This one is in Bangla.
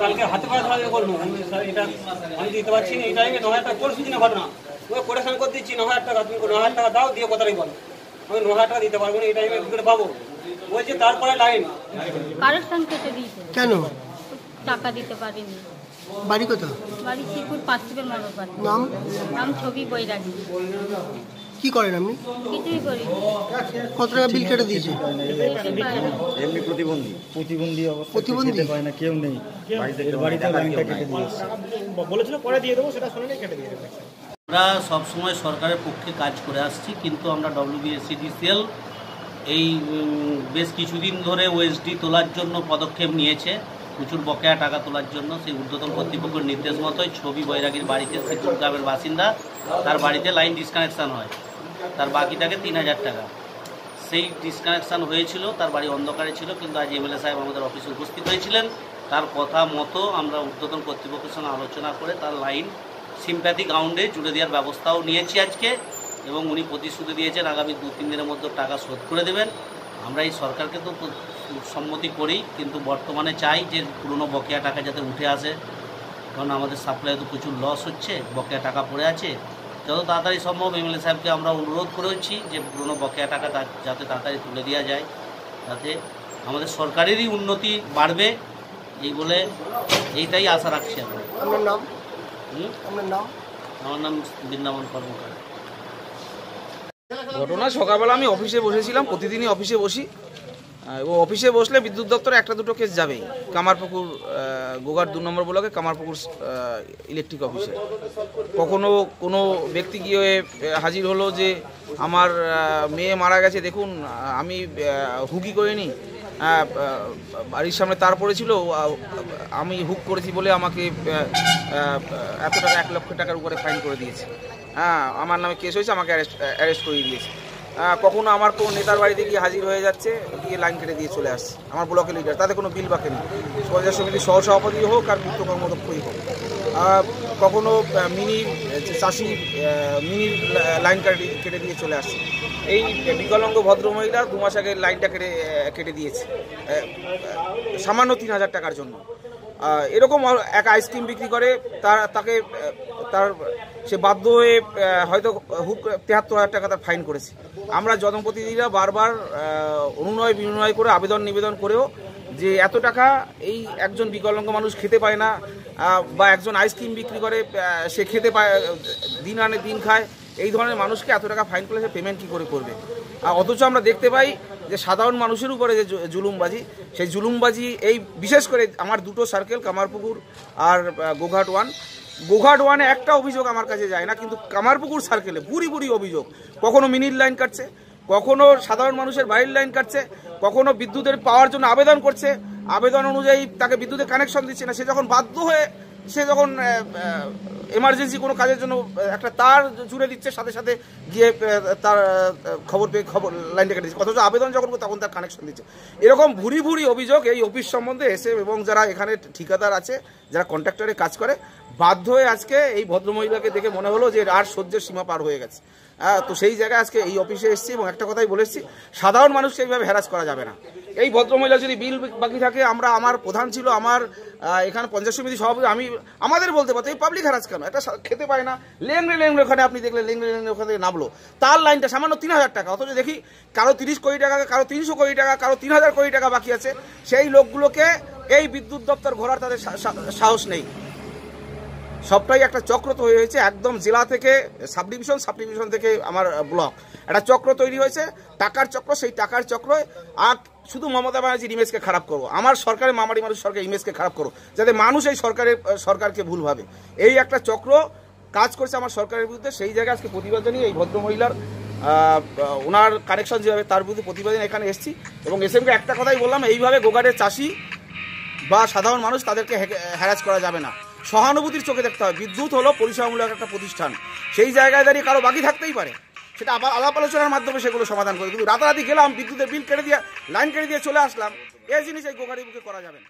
কালকে হাতে পায়ে ধরা করবো এটা আমি দিতে পারছি না। এই টাইমে 9,000 টাকা পরিস্থিতি না ঘটনা ওই কোটেশন করে দিচ্ছি 9,000 টাকা, তুমি 9,000 টাকা দাও দিয়ে কথাটাই বলো। আমি 9,000 টাকা দিতে পারবো না, এই টাইমে কি করে পাবো? বলছে তারপরে লাইন কারেকশন কেটে দিয়েছে। কেন? টাকা দিতে পারিনি। বাড়ি কোথায়? বাড়ি শিবপুর পাঁচটিপের মনোপাত। নাম? নাম ছবি বৈরাগী। কি করেন আপনি? কিছুই করি। কত টাকা বিল কেটে দিয়েছে? এমনি প্রতিবন্ধী অবস্থা, প্রতিবন্ধী খেতে পায় না, কেউ নেই বাড়িতে লাইনটা কেটে দিয়েছে। বলেছিল পরে দিয়ে দেবো, সেটা শুনে কেটে দিয়ে দেবো। আমরা সবসময় সরকারের পক্ষে কাজ করে আসছি, কিন্তু আমরা WBSCDCL এই বেশ কিছুদিন ধরে ওএসডি তোলার জন্য পদক্ষেপ নিয়েছে, প্রচুর বকেয়া টাকা তোলার জন্য। সেই ঊর্ধ্বতন কর্তৃপক্ষের নির্দেশ মতোই ছবি বৈরাগীর বাড়িতে শিবপুর গ্রামের বাসিন্দা, তার বাড়িতে লাইন ডিসকানেকশান হয়, তার বাকি থাকে 3,000 টাকা। সেই ডিসকানেকশান হয়েছিল, তার বাড়ি অন্ধকারে ছিল, কিন্তু আজ MLA সাহেব আমাদের অফিসে উপস্থিত হয়েছিলেন। তার কথা মতো আমরা ঊর্ধ্বতন কর্তৃপক্ষের সঙ্গে আলোচনা করে তার লাইন সিম্প্যাথি গ্রাউন্ডে জুড়ে দেওয়ার ব্যবস্থাও নিয়েছি আজকে, এবং উনি প্রতিশ্রুতি দিয়েছেন আগামী 2-3 দিনের মধ্যে টাকা শোধ করে দেবেন। আমরা এই সরকারকে তো সম্মতি করি, কিন্তু বর্তমানে চাই যে পুরনো বকেয়া টাকা যাতে উঠে আসে, কারণ আমাদের সাপ্লাই তো প্রচুর লস হচ্ছে, বকেয়া টাকা পড়ে আছে। যত তাড়াতাড়ি সম্ভব MLA সাহেবকে আমরা অনুরোধ করেছি যে পুরনো বকেয়া টাকা যাতে তাড়াতাড়ি তুলে দেওয়া যায়, যাতে আমাদের সরকারেরই উন্নতি বাড়বে, এই বলে এইটাই আশা রাখছি আমরা। আপনার নাম? আপনার নাম? আমার নাম বৃন্দাবন কর্মকার। ঘটনা সকালবেলা আমি অফিসে বসেছিলাম, প্রতিদিনই অফিসে বসি, এবং অফিসে বসলে বিদ্যুৎ দপ্তরে একটা দুটো কেস যাবেই। কামারপুকুর গোঘাট 2 নম্বর ব্লকে কামারপুকুর ইলেকট্রিক অফিসে কখনো কোনো ব্যক্তি গিয়ে হাজির হলো যে আমার মেয়ে মারা গেছে, দেখুন আমি হুকি করিনি, বাড়ির সামনে তার পড়েছিল, আমি হুক করেছি বলে আমাকে এত টাকা 1 লক্ষ টাকার উপরে ফাইন করে দিয়েছে। হ্যাঁ, আমার নামে কেস হয়েছে, আমাকে অ্যারেস্ট করিয়ে দিয়েছে। কখনো আমার কোনো নেতার বাড়িতে গিয়ে হাজির হয়ে যাচ্ছে, গিয়ে লাইন কেটে দিয়ে চলে আসছে আমার ব্লকের লিডার, তাতে কোনো বিল বাকি নেই, পঞ্চায়েত সমিতির সহসভাপতি হোক আর মুক্ত কর্মদক্ষই হোক। কখনো মিনি চাষি মিনি লাইন কেটে দিয়ে চলে আসছে। এই বিকলাঙ্গ ভদ্রমহিলা 2 মাস আগে লাইনটা কেটে দিয়েছে সামান্য 3,000 টাকার জন্য। এরকম এক আইসক্রিম বিক্রি করে তাকে সে বাধ্য হয়ে হয়তো হুক 73,000 টাকা তার ফাইন করেছে। আমরা জনপ্রতিনিধিরা বারবার অনুনয় বিনয় করে আবেদন নিবেদন করেও যে এত টাকা এই একজন বিকলাঙ্গ মানুষ খেতে পায় না, বা একজন আইসক্রিম বিক্রি করে সে খেতে পায়, দিন আনে দিন খায়, এই ধরনের মানুষকে এত টাকা ফাইন করলে সে পেমেন্ট কী করে করবে? অথচ আমরা দেখতে পাই যে সাধারণ মানুষের উপরে যে জুলুমবাজি, সেই জুলুমবাজি এই বিশেষ করে আমার 2টো সার্কেল কামারপুকুর আর গোঘাট 1, গোঘাট 1-এ একটা অভিযোগ আমার কাছে যায় না, কিন্তু কামারপুকুর সার্কেলে বুড়ি অভিযোগ, কখনো মিনির লাইন কাটছে, কখনো সাধারণ মানুষের বাড়ির লাইন কাটছে, কখনো বিদ্যুতের পাওয়ার জন্য আবেদন করছে, আবেদন অনুযায়ী তাকে বিদ্যুতের কানেকশন দিচ্ছে না, সে যখন বাধ্য হয়ে সে যখন এমার্জেন্সি কোনো কাজের জন্য একটা তার জুড়ে দিচ্ছে, সাথে সাথে গিয়ে তার খবর পেয়ে লাইনটা কেটে দিচ্ছে, অথচ আবেদন যখন তখন তার কানেকশন দিচ্ছে। এরকম ভুরি অভিযোগ এই অফিস সম্বন্ধে এসে, এবং যারা এখানে ঠিকাদার আছে, যারা কন্ট্রাক্টরে কাজ করে, বাধ্য হয়ে আজকে এই ভদ্রমহিলাকে দেখে মনে হলো যে আর সহ্যের সীমা পার হয়ে গেছে। তো সেই জায়গায় আজকে এই অফিসে এসেছি, এবং একটা কথাই বলেছি, সাধারণ মানুষকে এইভাবে হ্যারাস করা যাবে না। এই ভদ্রমহিলা যদি বিল বাকি থাকে, আমার প্রধান ছিল, আমার এখানে পঞ্চায়েত সমিতি সভাপতি, আমাদের বলতে পারতো এই পাবলিক হ্যারাস কেন? একটা খেতে পায় না, লেংড়ে ওখানে আপনি দেখলেন লেংড়ে ওখান থেকে নামলো, তার লাইনটা সামান্য 3,000 টাকা, অথচ দেখি কারো 30 কোটি টাকা, কারো 300 কোটি টাকা, কারো 3,000 কোটি টাকা বাকি আছে। সেই লোকগুলোকে এই বিদ্যুৎ দপ্তর ঘোরার তাদের সাহস নেই। সবটাই একটা চক্র তৈরি হয়েছে, একদম জেলা থেকে সাব ডিভিশন থেকে আমার ব্লক, একটা চক্র তৈরি হয়েছে, টাকার চক্র। সেই টাকার চক্র আর শুধু মমতা ব্যানার্জির ইমেজকে খারাপ করবো, আমার সরকারের মামারি মানুষ সরকারের ইমেজকে খারাপ করবো, যাতে মানুষ এই সরকারকে ভুল ভাবে, এই একটা চক্র কাজ করছে আমার সরকারের বিরুদ্ধে। সেই জায়গায় আজকে প্রতিবাদ জানিয়ে এই ভদ্রমহিলার ওনার কানেকশন যেভাবে, তার বিরুদ্ধে প্রতিবাদ জানিয়ে এখানে এসেছি। এবং এসএমকে একটা কথাই বললাম, এইভাবে গোঘাটের চাষি বা সাধারণ মানুষ তাদেরকে হ্যারাস করা যাবে না, সহানুভূতির চোখে দেখতে হবে। বিদ্যুৎ হলো পরিষেবামূলক একটা প্রতিষ্ঠান, সেই জায়গায় দাঁড়িয়ে কারো বাকি থাকতেই পারে, সেটা আবার আলাপ আলোচনার মাধ্যমে সেগুলো সমাধান করে, কিন্তু রাতারাতি গেলাম বিদ্যুতের বিল কেটে দিয়ে লাইন কেটে দিয়ে চলে আসলাম, এই জিনিস এই গোঘাটের বুকে করা যাবে না।